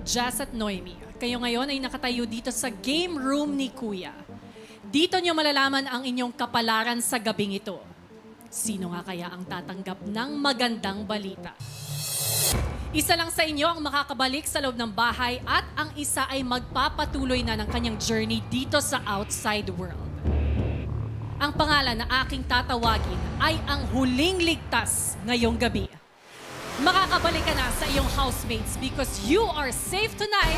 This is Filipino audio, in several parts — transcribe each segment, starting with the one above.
Jazz at Noemi, kayo ngayon ay nakatayo dito sa game room ni Kuya. Dito nyo malalaman ang inyong kapalaran sa gabing ito. Sino nga kaya ang tatanggap ng magandang balita? Isa lang sa inyo ang makakabalik sa loob ng bahay at ang isa ay magpapatuloy na ng kanyang journey dito sa outside world. Ang pangalan na aking tatawagin ay ang huling ligtas ngayong gabi. Makakabalik ka na sa iyong housemates because you are safe tonight.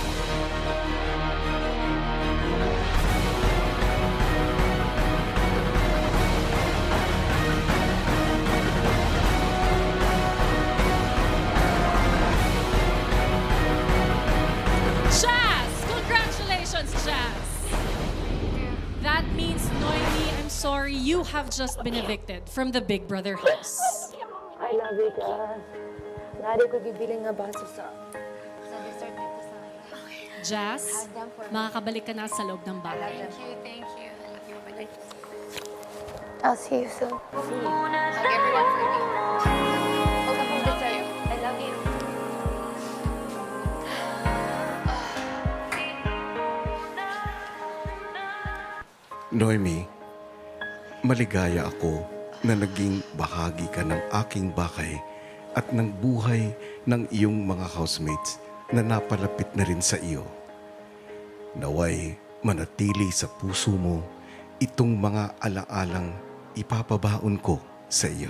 Jazz! Congratulations, Jazz! That means, Noemi, I'm sorry, you have just been evicted from the Big Brother house. I love you, guys. Nari ko gibiling nga baso sa dessert dito sa Jazz, makakabalik ka na sa loob ng bahay. Thank you. I love you. I'll see you soon. Hug everyone for me. Hold up the dessert. I love you. Noemi, maligaya ako na naging bahagi ka ng aking bakay at ng buhay ng iyong mga housemates na napalapit na rin sa iyo. Naway manatili sa puso mo itong mga alaalang ipapabaon ko sa iyo.